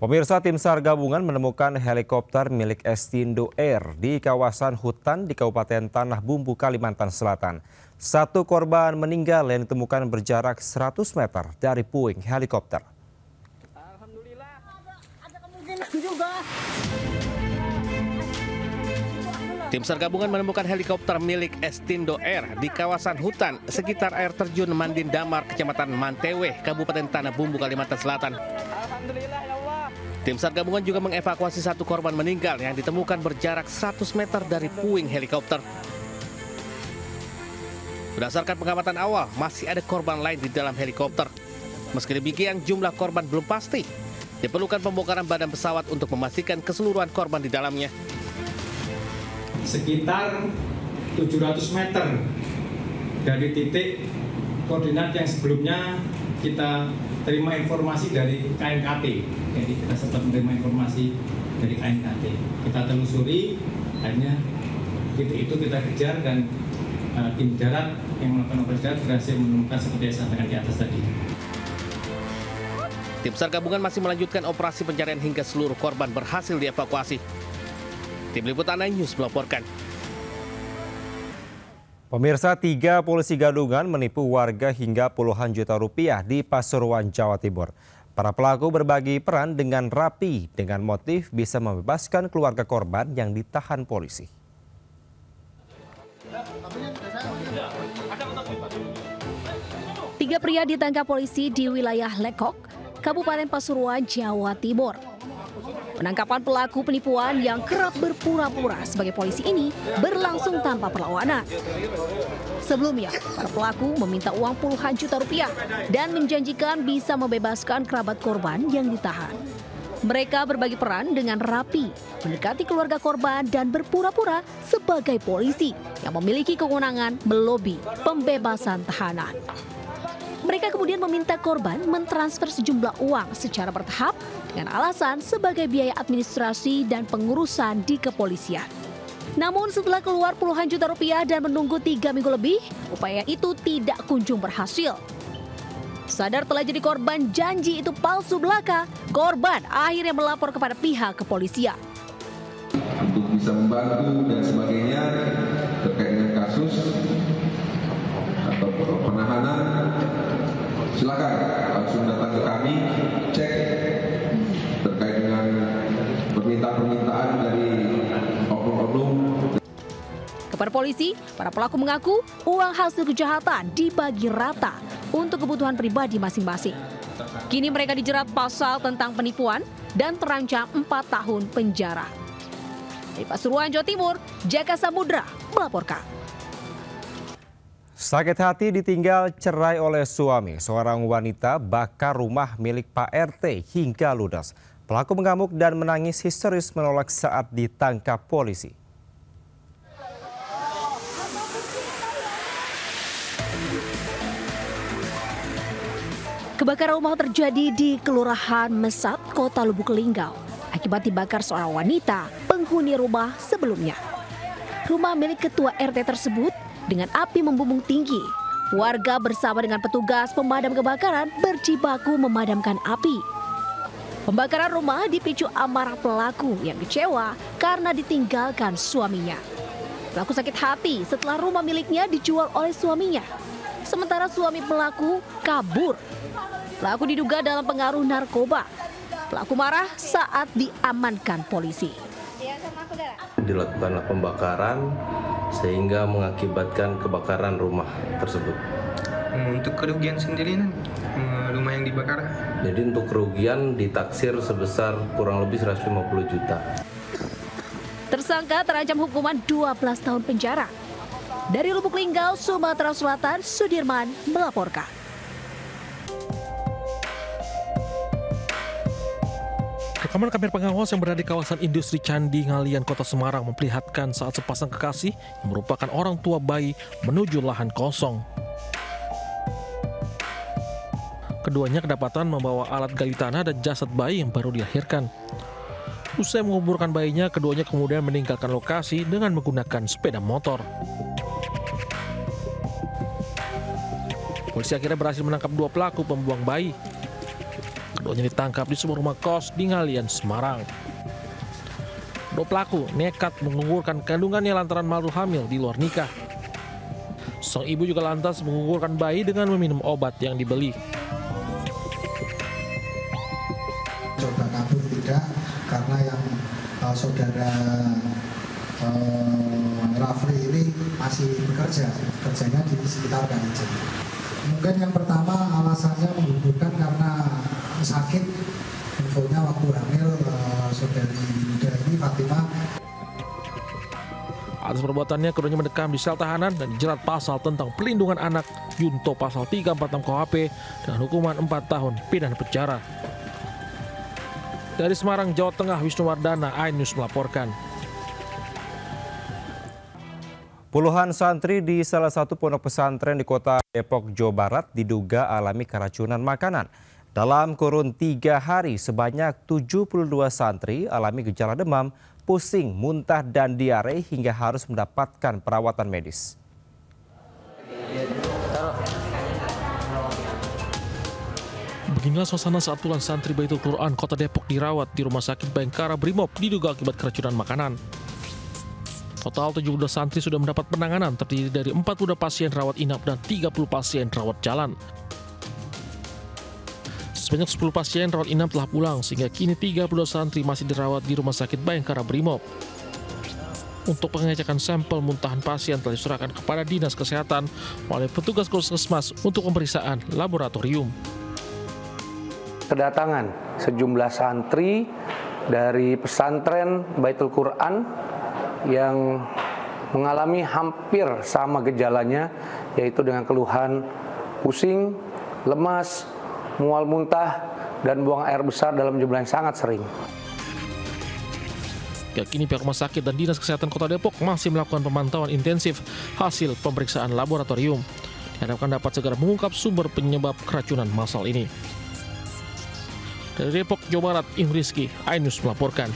Pemirsa, tim SAR gabungan menemukan helikopter milik Estindo Air di kawasan hutan di Kabupaten Tanah Bumbu, Kalimantan Selatan. Satu korban meninggal yang ditemukan berjarak 100 meter dari puing helikopter. Alhamdulillah, ada kemungkinan juga. Tim SAR gabungan menemukan helikopter milik Estindo Air di kawasan hutan sekitar air terjun Mandin Damar, Kecamatan Mantewe, Kabupaten Tanah Bumbu, Kalimantan Selatan. Alhamdulillah ya Allah. Tim SAR gabungan juga mengevakuasi satu korban meninggal yang ditemukan berjarak 100 meter dari puing helikopter. Berdasarkan pengamatan awal, masih ada korban lain di dalam helikopter. Meski demikian, jumlah korban belum pasti. Diperlukan pembongkaran badan pesawat untuk memastikan keseluruhan korban di dalamnya. Sekitar 700 meter dari titik koordinat yang sebelumnya kita terima informasi dari KNKT. Jadi kita sempat menerima informasi dari KNKT. Kita telusuri, akhirnya titik itu kita kejar dan tim darat yang melakukan operasi darat berhasil menemukan seperti yang disampaikan di atas tadi. Tim SAR gabungan masih melanjutkan operasi pencarian hingga seluruh korban berhasil dievakuasi. Tim Liputan News melaporkan. Pemirsa, 3 polisi gadungan menipu warga hingga puluhan juta rupiah di Pasuruan, Jawa Timur. Para pelaku berbagi peran dengan rapi dengan motif bisa membebaskan keluarga korban yang ditahan polisi. Tiga pria ditangkap polisi di wilayah Lekok, Kabupaten Pasuruan, Jawa Timur. Penangkapan pelaku penipuan yang kerap berpura-pura sebagai polisi ini berlangsung tanpa perlawanan. Sebelumnya, para pelaku meminta uang puluhan juta rupiah dan menjanjikan bisa membebaskan kerabat korban yang ditahan. Mereka berbagi peran dengan rapi, mendekati keluarga korban dan berpura-pura sebagai polisi yang memiliki kewenangan melobi pembebasan tahanan. Mereka kemudian meminta korban mentransfer sejumlah uang secara bertahap dengan alasan sebagai biaya administrasi dan pengurusan di kepolisian. Namun setelah keluar puluhan juta rupiah dan menunggu 3 minggu lebih, upaya itu tidak kunjung berhasil. Sadar telah jadi korban janji itu palsu belaka, korban akhirnya melapor kepada pihak kepolisian. Untuk bisa membantu dan sebagainya terkait dengan kasus atau penahanan, silakan langsung datang ke kami, cek terkait dengan permintaan dari oknum-oknum. Kepada polisi, para pelaku mengaku uang hasil kejahatan dibagi rata untuk kebutuhan pribadi masing-masing. Kini mereka dijerat pasal tentang penipuan dan terancam 4 tahun penjara. Di Pasuruan, Jawa Timur, Jaka Samudra melaporkan. Sakit hati ditinggal cerai oleh suami. Seorang wanita bakar rumah milik Pak RT hingga ludes. Pelaku mengamuk dan menangis histeris menolak saat ditangkap polisi. Kebakaran rumah terjadi di Kelurahan Mesat, Kota Lubuk Linggau, akibat dibakar seorang wanita penghuni rumah sebelumnya. Rumah milik ketua RT tersebut dengan api membumbung tinggi. Warga bersama dengan petugas pemadam kebakaran berjibaku memadamkan api. Pembakaran rumah dipicu amarah pelaku yang kecewa karena ditinggalkan suaminya. Pelaku sakit hati setelah rumah miliknya dijual oleh suaminya. Sementara suami pelaku kabur. Pelaku diduga dalam pengaruh narkoba. Pelaku marah saat diamankan polisi. Dilakukanlah pembakaran sehingga mengakibatkan kebakaran rumah tersebut. Untuk kerugian sendiri, rumah yang dibakar? Jadi untuk kerugian ditaksir sebesar kurang lebih 150 juta. Tersangka terancam hukuman 12 tahun penjara. Dari Lubuk Linggau, Sumatera Selatan, Sudirman melaporkan. Rekaman kamera pengawas yang berada di kawasan industri Candi Ngalian, Kota Semarang memperlihatkan saat sepasang kekasih yang merupakan orang tua bayi menuju lahan kosong. Keduanya kedapatan membawa alat gali tanah dan jasad bayi yang baru dilahirkan. Usai menguburkan bayinya, keduanya kemudian meninggalkan lokasi dengan menggunakan sepeda motor. Polisi akhirnya berhasil menangkap 2 pelaku pembuang bayi. Keduanya ditangkap di sebuah rumah kos di Ngalian, Semarang. Kedua pelaku nekat menggugurkan kandungannya lantaran malu hamil di luar nikah. Sang ibu juga lantas menggugurkan bayi dengan meminum obat yang dibeli. Coba kabur tidak, karena yang saudara Rafli ini masih bekerja, kerjanya di sekitar Kalijen. Mungkin yang pertama alasannya menggugurkan karena sakit. Infonya waktu hamil saudari Yuda ini, Fatimah. Atas perbuatannya, keduanya mendekam di sel tahanan dan dijerat pasal tentang pelindungan anak Junto pasal 346 KUHP dengan hukuman 4 tahun pidana penjara. Dari Semarang, Jawa Tengah, Wisnu Wardana, iNews melaporkan. Puluhan santri di salah satu pondok pesantren di kota Depok, Jawa Barat diduga alami keracunan makanan. Dalam kurun 3 hari, sebanyak 72 santri alami gejala demam, pusing, muntah, dan diare hingga harus mendapatkan perawatan medis. Beginilah suasana saat puluhan santri Baitul Quran Kota Depok dirawat di Rumah Sakit Bayangkara Brimob diduga akibat keracunan makanan. Total 72 santri sudah mendapat penanganan, terdiri dari 40 pasien rawat inap dan 30 pasien rawat jalan. Sebanyak 10 pasien rawat inap telah pulang, sehingga kini 32 santri masih dirawat di Rumah Sakit Bayangkara Brimob. Untuk pengecekan sampel muntahan pasien telah diserahkan kepada Dinas Kesehatan oleh petugas Puskesmas untuk pemeriksaan laboratorium. Kedatangan sejumlah santri dari pesantren Baitul Quran yang mengalami hampir sama gejalanya, yaitu dengan keluhan pusing, lemas, mual muntah, dan buang air besar dalam jumlah yang sangat sering. Kini pihak rumah sakit dan Dinas Kesehatan Kota Depok masih melakukan pemantauan intensif hasil pemeriksaan laboratorium. Diharapkan dapat segera mengungkap sumber penyebab keracunan massal ini. Dari Depok, Jawa Barat, Imam Rizky, iNews melaporkan.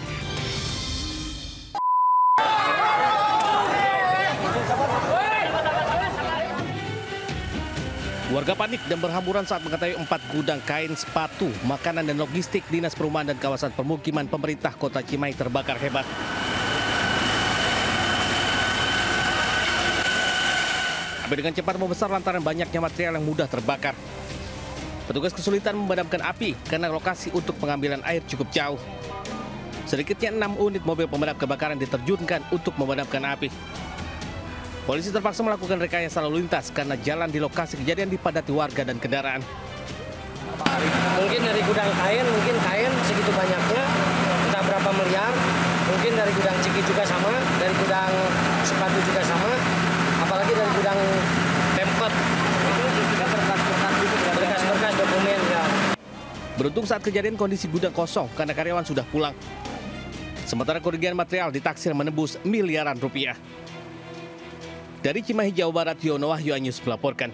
Warga panik dan berhamburan saat mengetahui 4 gudang kain, sepatu, makanan, dan logistik Dinas Perumahan dan Kawasan Permukiman Pemerintah Kota Cimahi terbakar hebat. Api dengan cepat membesar lantaran banyaknya material yang mudah terbakar. Petugas kesulitan memadamkan api karena lokasi untuk pengambilan air cukup jauh. Sedikitnya 6 unit mobil pemadam kebakaran diterjunkan untuk memadamkan api. Polisi terpaksa melakukan rekayasa lalu lintas karena jalan di lokasi kejadian dipadati warga dan kendaraan. Mungkin dari gudang kain, mungkin kain segitu banyaknya, entah berapa miliar. Mungkin dari gudang ciki juga sama, dari gudang sepatu juga sama, apalagi dari gudang tempat. Itu juga berkas-berkas dokumen ya. Beruntung saat kejadian kondisi gudang kosong karena karyawan sudah pulang. Sementara kerugian material ditaksir menembus miliaran rupiah. Dari Cimahi, Jawa Barat, Yono Wahyu, iNews melaporkan.